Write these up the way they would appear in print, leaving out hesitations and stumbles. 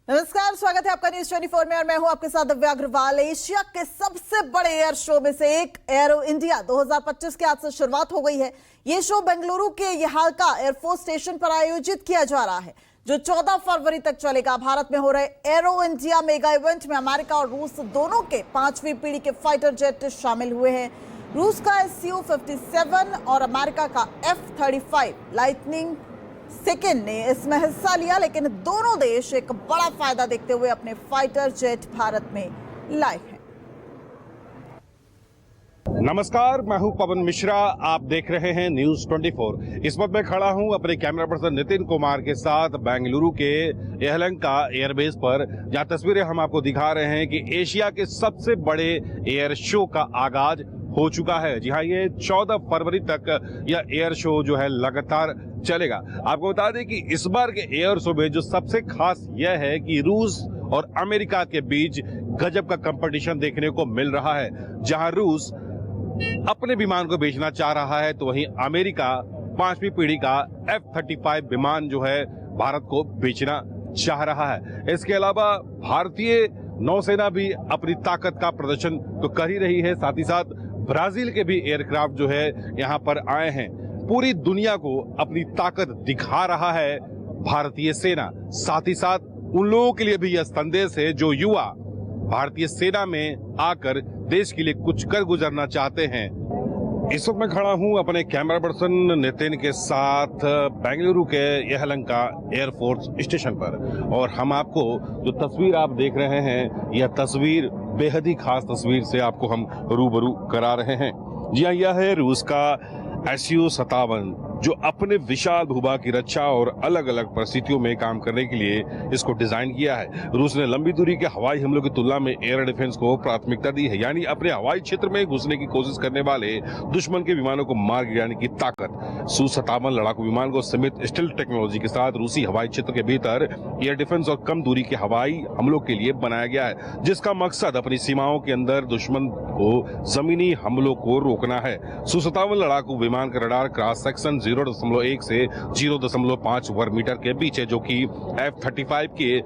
नमस्कार, स्वागत है आपका न्यूज 24 में और मैं हूं आपके साथ दिव्या अग्रवाल। एशिया के सबसे बड़े एयर शो में से एक एरो इंडिया 2025 की आज से शुरुआत हो गई है। ये शो बेंगलुरु के यहालका एयरफोर्स स्टेशन पर आयोजित किया जा रहा है, जो 14 फरवरी तक चलेगा। भारत में हो रहे एरो इंडिया मेगा इवेंट में अमेरिका और रूस दोनों के 5वीं पीढ़ी के फाइटर जेट शामिल हुए हैं। रूस का Su-57 और अमेरिका का F-35 लाइटनिंग सेकेंड ने इसमें हिस्सा लिया, लेकिन दोनों देश एक बड़ा फायदा देखते हुए अपने फाइटर जेट भारत में लाए हैं। नमस्कार, मैं हूं पवन मिश्रा, आप देख रहे हैं न्यूज 24। इस वक्त मैं खड़ा हूं अपने कैमरा पर्सन नितिन कुमार के साथ बेंगलुरु के यलहंका एयरबेस पर, जहां तस्वीरें हम आपको दिखा रहे हैं कि एशिया के सबसे बड़े एयर शो का आगाज हो चुका है। जी हाँ, ये 14 फरवरी तक यह एयर शो जो है लगातार चलेगा। आपको बता दें कि इस बार के एयर शो में जो सबसे खास यह है कि रूस और अमेरिका के बीच गजब का कंपटीशन देखने को मिल रहा है। जहां रूस अपने विमान को बेचना चाह रहा है, तो वहीं अमेरिका 5वीं पीढ़ी का F-35 विमान जो है भारत को बेचना चाह रहा है। इसके अलावा भारतीय नौसेना भी अपनी ताकत का प्रदर्शन तो कर ही रही है, साथ ही साथ ब्राजील के भी एयरक्राफ्ट जो है यहाँ पर आए हैं। पूरी दुनिया को अपनी ताकत दिखा रहा है भारतीय सेना। साथ ही साथ उन लोगों के लिए भी यह संदेश है जो युवा भारतीय सेना में आकर देश के लिए कुछ कर गुजरना चाहते हैं। इस वक्त मैं खड़ा हूं अपने कैमरा पर्सन नितिन के साथ बेंगलुरु के यलहंका एयरफोर्स स्टेशन पर, और हम आपको जो तस्वीर आप देख रहे हैं, यह तस्वीर बेहद ही खास तस्वीर से आपको हम रूबरू करा रहे हैं। जी हाँ, यह है रूस का Su-57, जो अपने विशाल भूभाग की रक्षा और अलग अलग परिस्थितियों में काम करने के लिए इसको डिजाइन किया है। रूस ने लंबी दूरी के हवाई हमलों की तुलना में एयर डिफेंस को प्राथमिकता दी है, यानी अपने हवाई क्षेत्र में घुसने की कोशिश करने वाले दुश्मन के विमानों को मार गिराने की ताकत। Su-57 लड़ाकू विमान को सीमित स्टील्थ टेक्नोलॉजी के साथ रूसी हवाई क्षेत्र के भीतर एयर डिफेंस और कम दूरी के हवाई हमलों के लिए बनाया गया है, जिसका मकसद अपनी सीमाओं के अंदर दुश्मन को जमीनी हमलों को रोकना है। Su-57 लड़ाकू विमान का रडार क्रॉस सेक्शन 0.1 से 0.5 वर्ग मीटर के बीच है, जो कि F-35 के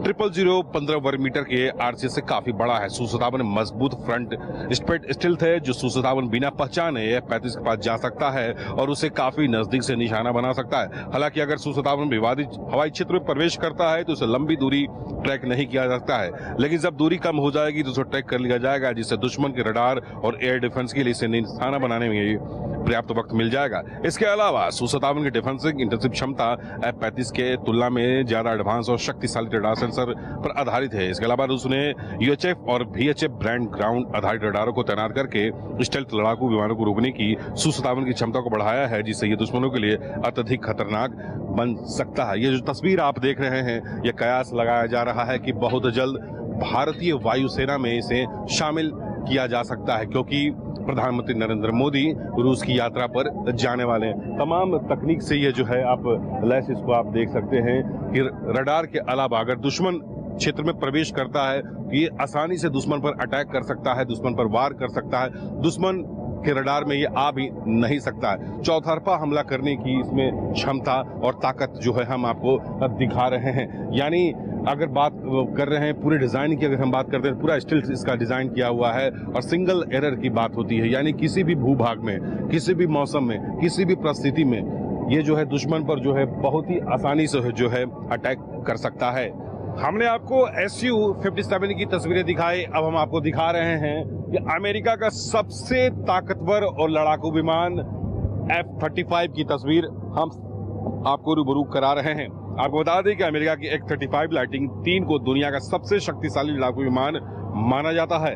000 वर्ग मीटर के आरसी से काफी बड़ा है। Su-57 मजबूत फ्रंट स्टिल्थ है, जो Su-57 बिना पहचाने F-35 के पास जा सकता है और उसे काफी नजदीक से निशाना बना सकता है। हालांकि अगर Su-57 विवादित हवाई क्षेत्र में प्रवेश करता है तो उसे लंबी दूरी ट्रैक नहीं किया जा सकता है, लेकिन जब दूरी कम हो जाएगी तो उसे ट्रैक कर लिया जाएगा, जिससे दुश्मन के रडार और एयर डिफेंस के लिए इसे निशाना बनाने में पर्याप्त वक्त मिल जाएगा। इसके अलावा Su-57 की डिफेंसिव इंटेंसिव क्षमता F-35 के तुलना में ज्यादा एडवांस और शक्तिशाली रडार सेंसर पर आधारित है। इसके अलावा रूस ने UHF और VHF ब्रांड ग्राउंड आधारित रडारों को तैनात करके स्टेल्थ लड़ाकू विमानों को रोकने की Su-57 की क्षमता को बढ़ाया है, जिससे ये दुश्मनों के लिए अत्यधिक खतरनाक बन सकता है। ये जो तस्वीर आप देख रहे हैं, यह कयास लगाया जा रहा है कि बहुत जल्द भारतीय वायुसेना में इसे शामिल किया जा सकता है, क्योंकि प्रधानमंत्री नरेंद्र मोदी रूस की यात्रा पर जाने वाले हैं। तमाम तकनीक से ये जो है आप लैस इसको आप देख सकते हैं कि रडार के अलावा अगर दुश्मन क्षेत्र में प्रवेश करता है तो ये आसानी से दुश्मन पर अटैक कर सकता है, दुश्मन पर वार कर सकता है। दुश्मन के रडार में ये आ भी नहीं सकता है। चौतरफा हमला करने की इसमें क्षमता और ताकत जो है हम आपको दिखा रहे हैं। यानी अगर बात कर रहे हैं पूरे डिजाइन की, अगर हम बात करते हैं, पूरा स्टील्थ इसका डिजाइन किया हुआ है और सिंगल एरर की बात होती है, यानी किसी भी भूभाग में, किसी भी मौसम में, किसी भी परिस्थिति में ये जो है दुश्मन पर जो है बहुत ही आसानी से जो है अटैक कर सकता है। हमने आपको Su-57 की तस्वीरें दिखाई, अब हम आपको दिखा रहे हैं कि अमेरिका का सबसे ताकतवर और लड़ाकू विमान F-35 की तस्वीर हम आपको रूबरू करा रहे हैं। आपको बता दें कि अमेरिका की F-35 लाइटनिंग 3 को दुनिया का सबसे शक्तिशाली लड़ाकू विमान माना जाता है।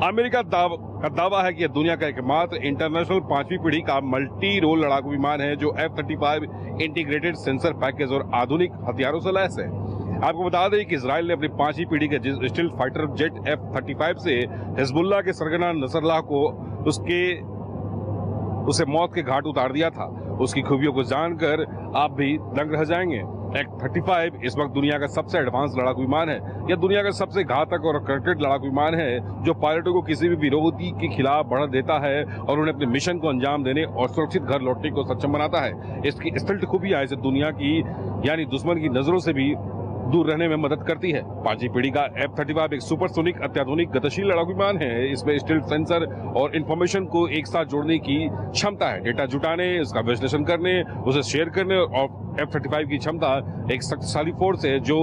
अमेरिका का दावा है कि यह दुनिया का एकमात्र इंटरनेशनल 5वीं पीढ़ी का मल्टी रोल लड़ाकू विमान है, जो F-35 इंटीग्रेटेड सेंसर पैकेज और आधुनिक हथियारों से लैस है। आपको बता दें कि इजराइल ने अपनी 5वीं पीढ़ी के स्टील्थ फाइटर जेट F-35 से हिजबुल्लाह के सरगना नसरल्लाह को उसे मौत के घाट उतार दिया था। उसकी खूबियों को जानकर आप भी दंग रह जाएंगे। F-35 इस वक्त दुनिया का सबसे एडवांस लड़ाकू विमान है। यह दुनिया का सबसे घातक और कर्कट लड़ाकू विमान है, जो पायलटों को किसी भी विरोधी के खिलाफ बढ़त देता है और उन्हें अपने मिशन को अंजाम देने और सुरक्षित घर लौटने को सक्षम बनाता है। इसकी स्टील्थ खूबियां इसे दुनिया की यानी दुश्मन की नजरों से भी दूर रहने में मदद करती है। 5वीं पीढ़ी का F-35 एक सुपरसोनिक अत्याधुनिक गतिशील लड़ाकू विमान है। इसमें स्टिल्ट सेंसर और इंफॉर्मेशन को एक साथ जोड़ने की क्षमता है। डेटा जुटाने, उसका विश्लेषण करने, उसे शेयर करने, और F-35 की क्षमता एक शक्तिशाली फोर्स है जो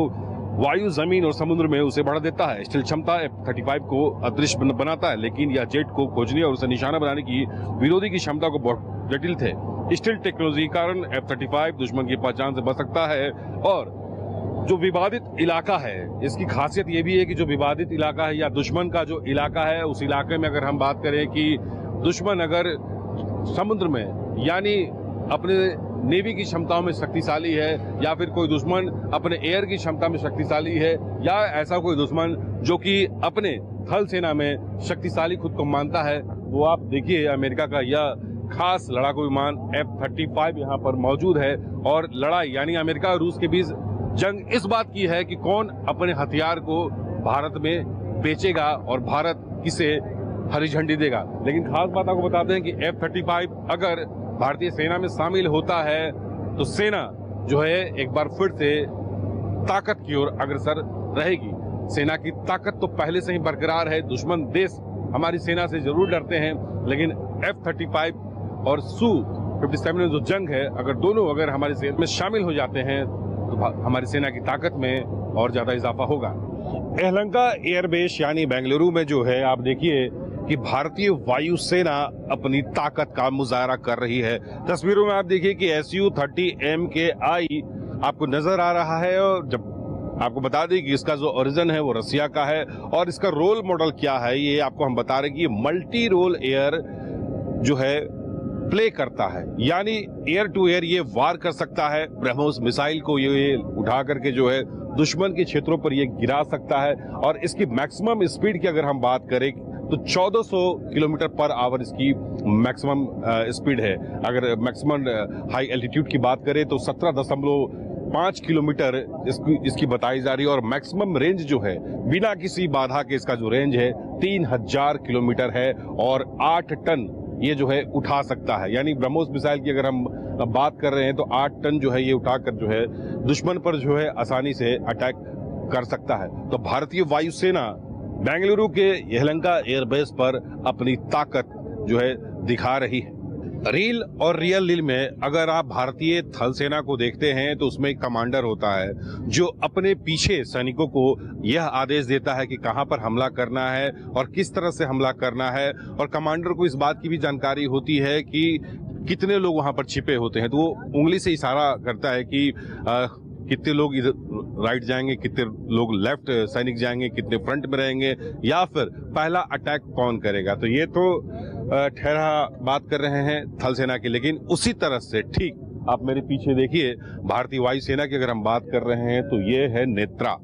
वायु, जमीन और समुद्र में उसे बढ़ा देता है। स्टिल्ट क्षमता F-35 को अदृश्य बनाता है, लेकिन यह जेट को खोजने और उसे निशाना बनाने की विरोधी की क्षमता को बहुत जटिल थे। स्टिल्ट टेक्नोलॉजी के कारण F-35 दुश्मन की पहचान से बच सकता है। और जो विवादित इलाका है, इसकी खासियत यह भी है कि जो विवादित इलाका है या दुश्मन का जो इलाका है, उस इलाके में अगर हम बात करें कि दुश्मन अगर समुद्र में यानी अपने नेवी की क्षमताओं में शक्तिशाली है, या फिर कोई दुश्मन अपने एयर की क्षमता में शक्तिशाली है, या ऐसा कोई दुश्मन जो कि अपने थल सेना में शक्तिशाली खुद को मानता है, वो आप देखिए अमेरिका का यह खास लड़ाकू विमान F-35 यहाँ पर मौजूद है। और लड़ाई यानी अमेरिका और रूस के बीच जंग इस बात की है कि कौन अपने हथियार को भारत में बेचेगा और भारत किसे हरी झंडी देगा। लेकिन खास बात आपको बताते हैं कि F-35 अगर भारतीय सेना में शामिल होता है तो सेना जो है एक बार फिर से ताकत की ओर अग्रसर रहेगी। सेना की ताकत तो पहले से ही बरकरार है। दुश्मन देश हमारी सेना से जरूर डरते हैं, लेकिन F-35 और Su-57 में जो जंग है, अगर दोनों हमारी सेना में शामिल हो जाते हैं तो हमारी सेना की ताकत में और ज्यादा इजाफा होगा। यलहंका एयरबेस यानी बेंगलुरु में जो है, आप देखिए कि भारतीय वायुसेना अपनी ताकत का मुजाहरा कर रही है। तस्वीरों में आप देखिए कि Su-30MKI आपको नजर आ रहा है। और जब आपको बता दें कि इसका जो ओरिजिन है वो रसिया का है, और इसका रोल मॉडल क्या है ये आपको हम बता रहे हैं कि ये मल्टी रोल एयर जो है प्ले करता है, यानी एयर टू एयर ये वार कर सकता है। ब्रह्मोस मिसाइल को ये उठा करके जो है दुश्मन के क्षेत्रों पर ये गिरा सकता है। और इसकी मैक्सिमम स्पीड की अगर हम बात करें तो 1400 किलोमीटर पर आवर इसकी मैक्सिमम स्पीड है। अगर मैक्सिमम हाई एल्टीट्यूड की बात करें तो 17.5 किलोमीटर इसकी बताई जा रही है। और मैक्सिमम रेंज जो है बिना किसी बाधा के इसका जो रेंज है 3000 किलोमीटर है, और 8 टन ये जो है उठा सकता है। यानी ब्रह्मोस मिसाइल की अगर हम बात कर रहे हैं तो 8 टन जो है ये उठाकर जो है दुश्मन पर जो है आसानी से अटैक कर सकता है। तो भारतीय वायुसेना बेंगलुरु के यलहंका एयरबेस पर अपनी ताकत जो है दिखा रही है। रील और रियल लील में अगर आप भारतीय थल सेना को देखते हैं तो उसमें एक कमांडर होता है जो अपने पीछे सैनिकों को यह आदेश देता है कि कहां पर हमला करना है और किस तरह से हमला करना है। और कमांडर को इस बात की भी जानकारी होती है कि कितने लोग वहां पर छिपे होते हैं, तो वो उंगली से इशारा करता है कि कितने लोग इधर राइट जाएंगे, कितने लोग लेफ्ट सैनिक जाएंगे, कितने फ्रंट में रहेंगे, या फिर पहला अटैक कौन करेगा। तो ये तो ठहरा बात कर रहे हैं थल सेना की, लेकिन उसी तरह से ठीक आप मेरे पीछे देखिए भारतीय वायुसेना की अगर हम बात कर रहे हैं तो ये है नेत्रा।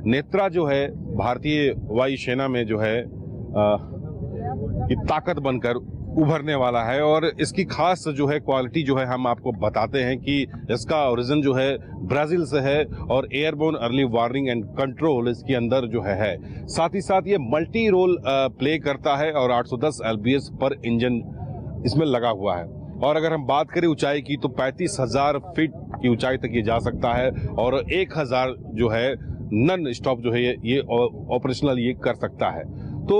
नेत्रा जो है भारतीय वायुसेना में जो है कि ताकत बनकर उभरने वाला है। और इसकी खास जो है क्वालिटी जो है हम आपको बताते हैं कि इसका ओरिजिन जो है ब्राजील से है, और airborne early warning and control इसके अंदर जो है। साथ ही साथ ये मल्टी रोल प्ले करता है, और 810 LBS पर इंजन इसमें लगा हुआ है। और अगर हम बात करें ऊंचाई की तो 35,000 फीट की ऊंचाई तक ये जा सकता है, और 1000 जो है नन स्टॉप जो है ये ऑपरेशनल ये कर सकता है। तो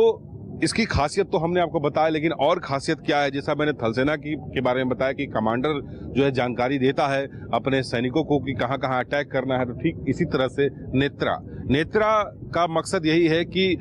इसकी खासियत तो हमने आपको बताया, लेकिन और खासियत क्या है, जैसा मैंने थल सेना के बारे में बताया कि कमांडर जो है जानकारी देता है अपने सैनिकों को कि कहां कहां अटैक करना है, तो ठीक इसी तरह से नेत्रा का मकसद यही है कि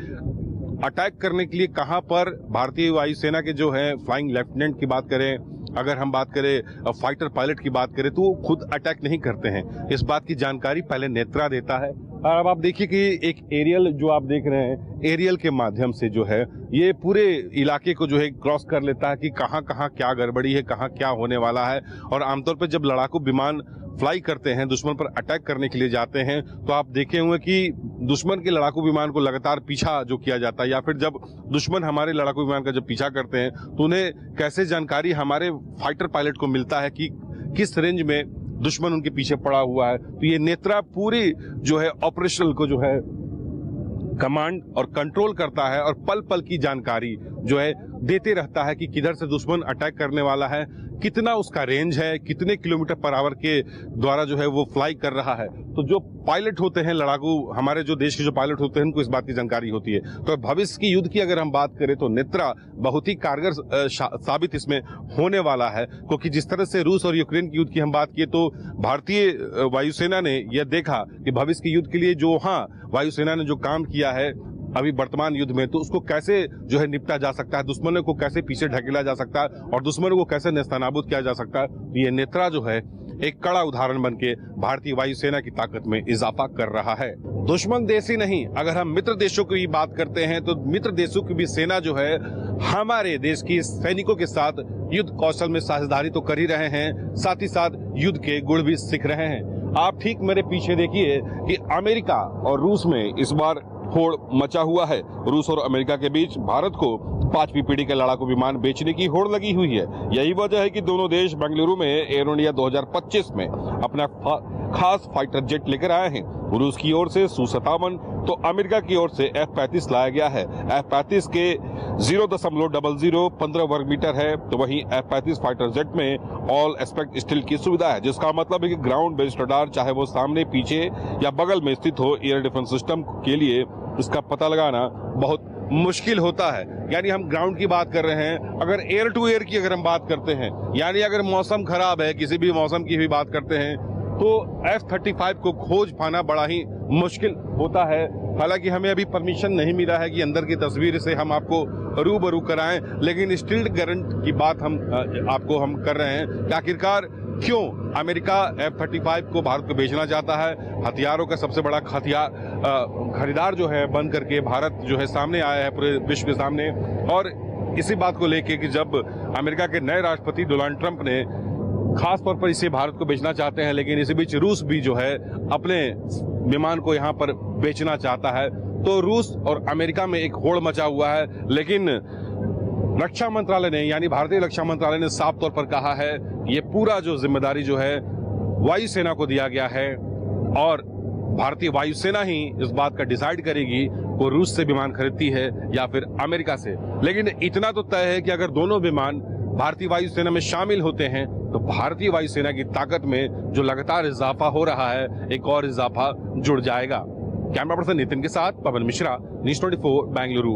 अटैक करने के लिए कहां पर भारतीय वायुसेना के जो है फ्लाइंग लेफ्टिनेंट की बात करें, अगर हम बात करें फाइटर पायलट की बात करें, तो वो खुद अटैक नहीं करते हैं। इस बात की जानकारी पहले नेत्रा देता है। और अब आप देखिए कि एक एरियल जो आप देख रहे हैं, एरियल के माध्यम से जो है ये पूरे इलाके को जो है क्रॉस कर लेता है कि कहां कहां क्या गड़बड़ी है, कहां क्या होने वाला है। और आमतौर पर जब लड़ाकू विमान फ्लाई करते हैं, दुश्मन पर अटैक करने के लिए जाते हैं, तो आप देखे होंगे कि दुश्मन के लड़ाकू विमान को लगातार पीछा जो किया जाता है, या फिर जब दुश्मन हमारे लड़ाकू विमान का जब पीछा करते हैं तो उन्हें कैसे जानकारी हमारे फाइटर पायलट को मिलता है कि किस रेंज में दुश्मन उनके पीछे पड़ा हुआ है। तो ये नेत्रा पूरी जो है ऑपरेशनल को जो है कमांड और कंट्रोल करता है, और पल पल की जानकारी जो है देते रहता है कि किधर से दुश्मन अटैक करने वाला है, कितना उसका रेंज है, कितने किलोमीटर पर आवर के द्वारा जो है वो फ्लाई कर रहा है। तो जो पायलट होते हैं लड़ाकू, हमारे जो देश के जो पायलट होते हैं उनको इस बात की जानकारी होती है। तो भविष्य की युद्ध की अगर हम बात करें तो नेत्रा बहुत ही कारगर साबित इसमें होने वाला है, क्योंकि जिस तरह से रूस और यूक्रेन की युद्ध की हम बात किए तो भारतीय वायुसेना ने यह देखा कि भविष्य की युद्ध के लिए जो वायुसेना ने जो काम किया है अभी वर्तमान युद्ध में, तो उसको कैसे जो है निपटा जा सकता है, दुश्मनों को कैसे पीछे ढकेला जा सकता है और दुश्मनों को कैसे नेस्तनाबूद किया जा सकता है। तो ये नेत्रा जो है एक कड़ा उदाहरण बन के भारतीय वायुसेना की ताकत में इजाफा कर रहा है। दुश्मन देश ही नहीं, अगर हम मित्र देशों की बात करते हैं तो मित्र देशों की भी सेना जो है हमारे देश की सैनिकों के साथ युद्ध कौशल में साझेदारी तो कर ही रहे हैं, साथ ही साथ युद्ध के गुण भी सीख रहे हैं। आप ठीक मेरे पीछे देखिए कि अमेरिका और रूस में इस बार होड़ मचा हुआ है। रूस और अमेरिका के बीच भारत को 5वीं पीढ़ी के लड़ाकू विमान बेचने की होड़ लगी हुई है। यही वजह है कि दोनों देश बेंगलुरु में एरो इंडिया 2025 में अपना खास फाइटर जेट लेकर आए हैं। रूस की ओर से Su-57 तो अमेरिका की ओर से F-35 लाया गया है। F-35 के 0.00 15 वर्ग मीटर है, तो वहीं F-35 फाइटर जेट में ऑल एस्पेक्ट स्टील की सुविधा है, जिसका मतलब है कि ग्राउंड बेस्ड रडार चाहे वो सामने, पीछे या बगल में स्थित हो, एयर डिफेंस सिस्टम के लिए इसका पता लगाना बहुत मुश्किल होता है। यानी हम ग्राउंड की बात कर रहे हैं, अगर एयर टू एयर की अगर हम बात करते हैं, यानी अगर मौसम खराब है, किसी भी मौसम की भी बात करते हैं, तो F-35 को खोज पाना बड़ा ही मुश्किल होता है। हालांकि हमें अभी परमिशन नहीं मिला है कि अंदर की तस्वीर से हम आपको रूबरू कराएं, लेकिन स्टील्ड गारंट की बात हम कर रहे हैं कि आखिरकार क्यों अमेरिका F-35 को भारत को बेचना चाहता है। हथियारों का सबसे बड़ा खरीदार जो है बन करके भारत जो है सामने आया है पूरे विश्व के सामने, और इसी बात को लेके कि जब अमेरिका के नए राष्ट्रपति डोनाल्ड ट्रंप ने खास तौर पर इसे भारत को बेचना चाहते हैं, लेकिन इसी बीच रूस भी जो है अपने विमान को यहाँ पर बेचना चाहता है, तो रूस और अमेरिका में एक होड़ मचा हुआ है। लेकिन रक्षा मंत्रालय ने, यानी भारतीय रक्षा मंत्रालय ने साफ तौर पर कहा है ये पूरा जो जिम्मेदारी जो है वायुसेना को दिया गया है, और भारतीय वायुसेना ही इस बात का डिसाइड करेगी वो रूस से विमान खरीदती है या फिर अमेरिका से। लेकिन इतना तो तय है कि अगर दोनों विमान भारतीय वायुसेना में शामिल होते हैं तो भारतीय वायुसेना की ताकत में जो लगातार इजाफा हो रहा है, एक और इजाफा जुड़ जाएगा। कैमरा पर्सन नितिन के साथ पवन मिश्रा, न्यूज़ 24 बेंगलुरु।